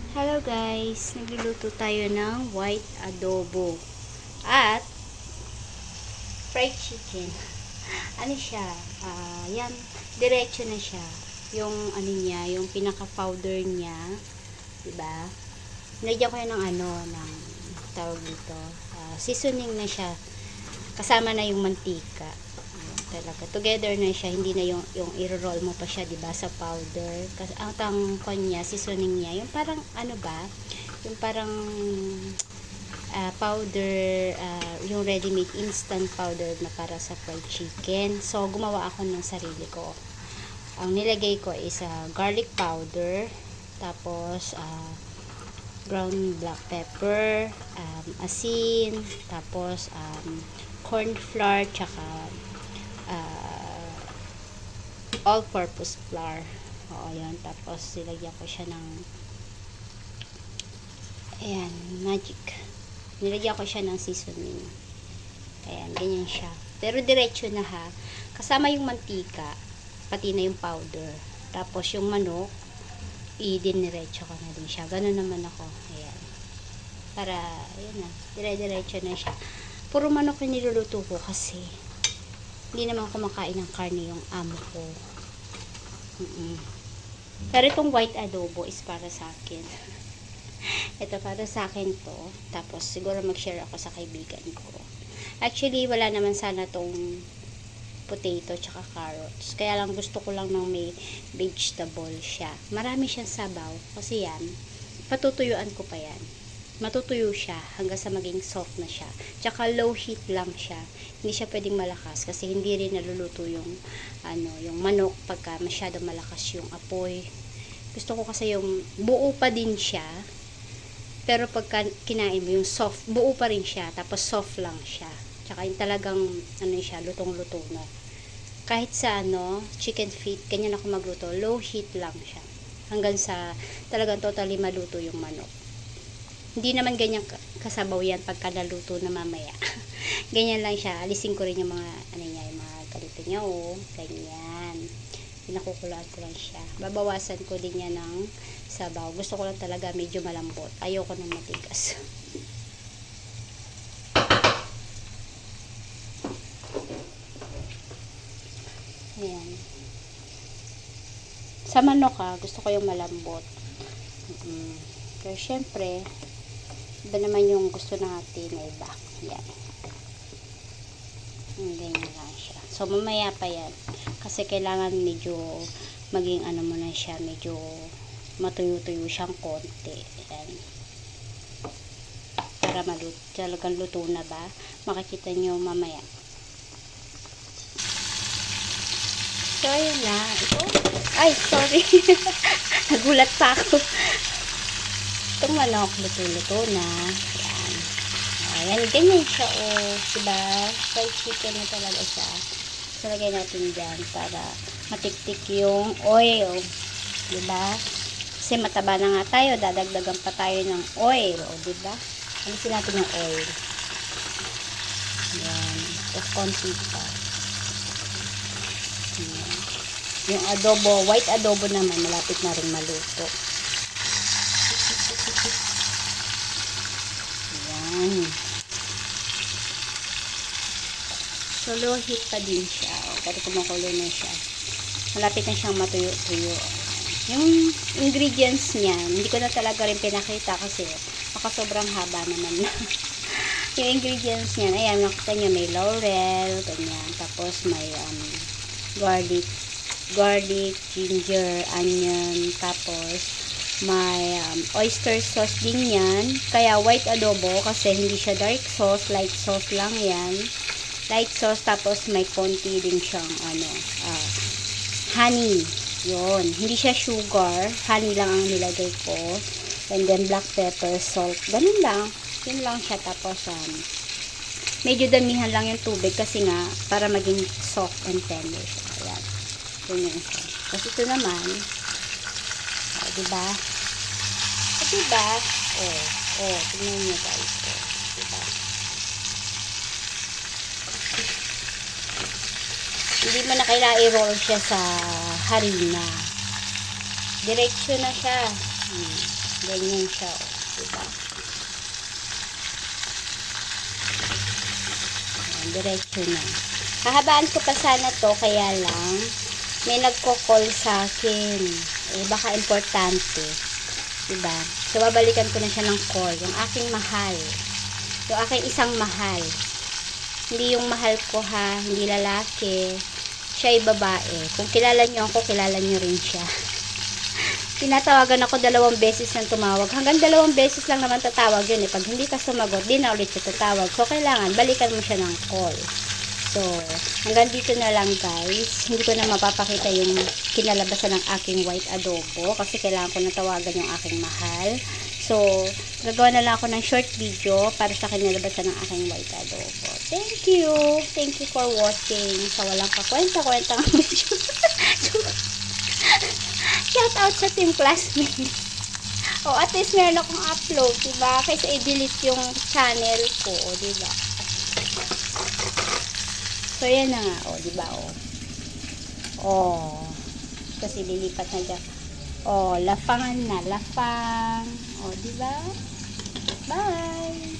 Hello guys, nagluluto tayo ng white adobo at fried chicken. Ano siya? Yan, diretso na siya. Yung ano niya, yung pinaka-powder niya, 'di ba? Nilagyan ko yan ng ng tawag dito. Seasoning na siya. Kasama na yung mantika. Ayan, talaga. Together na siya, hindi na yung i-roll mo pa siya, 'di ba, sa powder. Kasi ang tangkon niya, seasoning niya, yung parang ano ba? Yung parang powder, yung ready-made instant powder na para sa fried chicken. So, gumawa ako ng sarili ko. Ang nilagay ko is garlic powder, tapos ground black pepper, asin, tapos corn flour, tsaka all-purpose flour. Oo, yan. Tapos, nilagyan ko siya ng ayan, magic. Nilagyan ko siya ng seasoning. Ayan, ganyan siya. Pero diretso na ha. Kasama yung mantika, pati na yung powder. Tapos yung manok, i-diniretso ko na din siya. Ganun naman ako. Ayan. Para, ayan na, dire-diretso na siya. Puro manok yung niluluto ko kasi hindi naman kumakain ng karne yung amo ko. Pero itong white adobo is para sa akin. Ito para sa akin to. Tapos siguro mag-share ako sa kaibigan ko. Actually, wala naman sana tong potato tsaka carrots. Kaya lang gusto ko lang ng may vegetable siya. Marami siyang sabaw. Kasi yan, patutuyuan ko pa yan. Matutuyo siya hanggang sa maging soft na siya. Tsaka low heat lang siya. Hindi siya pwedeng malakas kasi hindi rin naluluto yung yung manok pagka masyado malakas yung apoy. Gusto ko kasi yung buo pa din siya. Pero pagka kinain mo yung soft, buo pa rin siya, tapos soft lang siya. Tsaka yung talagang siya, lutong-luto na. Kahit sa chicken feet, ganyan ako magluto, low heat lang siya. Hanggang sa talagang totally maluto yung manok. Hindi naman ganyan kasabaw yan pagka naluto na mamaya. Ganyan lang siya. Alisin ko rin yung mga niya, yung mga galito niya, ganyan. Pinakukulaan ko lang siya. Babawasan ko din yan ng sabaw. Gusto ko lang talaga medyo malambot. Ayoko ng matigas. Ayan. Sa manok gusto ko yung malambot. Pero syempre, iba naman yung gusto natin na iba. Yan. Ganyan lang siya. So, mamaya pa yan. Kasi kailangan medyo maging muna siya, medyo matuyo-tuyo siyang konti. Ayan. Para maluto. Talagang luto na ba? Makikita nyo mamaya. So, ayan na. Ito. Ay, sorry. Nagulat pa ako. Itong manok, luto-luto na. Ayan. Ayan, ganyan siya, diba? Fried chicken na talaga siya. So, lagay natin dyan para matiktik yung oil. Diba? Kasi mataba na nga tayo, dadagdagan pa tayo ng oil, diba? Alisin natin yung oil. Ayan. Tapos konti pa. Ayan. Yung adobo, white adobo naman, malapit na rin maluto. Ayan. So, low heat pa din siya. Pero kumukulo na siya. Malapit na siyang matuyo-tuyo. Yung ingredients niya, hindi ko na talaga rin pinakita kasi baka sobrang haba naman na. Yung ingredients niya, ayan, nakita nyo, may laurel, ganyan. Tapos may garlic, ginger, onion, tapos may oyster sauce din yan. Kaya white adobo kasi hindi siya dark sauce, light sauce lang yan. Light sauce, tapos may konti din siyang honey. Yun. Hindi siya sugar. Honey lang ang nilagay ko. And then black pepper, salt. Ganun lang. Yun lang siya. Tapos medyo damihan lang yung tubig kasi nga para maging soft and tender siya. Ayan. Ganyan siya. Kasi ito naman, diba? Diba? Tingnan nyo guys. Diba? Hindi mo na kailangan i-roll siya sa harina. Diretso na siya. Ganyan siya, oh. Diba? Ayan, diretso na. Hahabaan ko pa sana to, kaya lang may nagko-call sa akin. Eh, baka importante. Diba? So, babalikan ko na siya ng call. Yung aking mahal. Yung aking isang mahal. Hindi yung mahal ko, ha. Hindi lalaki. Siya ay babae. Kung kilala nyo ako, kilala nyo rin siya. Tinatawagan ako 2 beses nang tumawag. Hanggang 2 beses lang naman tatawag yun, eh. Pag hindi ka sumagot, di na ulit siya tatawag. So, kailangan, balikan mo siya ng call. So, hanggang dito na lang, guys. Hindi ko na mapapakita yung kinalabasan ng aking white adobo kasi kailangan ko na tawagan yung aking mahal. So, gagawa na lang ako ng short video para sa kinalabasan ng aking white adobo. Thank you! Thank you for watching sa walang kakwenta-kwentang video. Shout out sa team classmates. O, at least meron akong upload, diba? Kaysa i-delete yung channel ko, diba? So, yan na nga, o, diba, o. O, kasi lilipat na dyan. O, lafangan na, lafang. O, diba? Bye!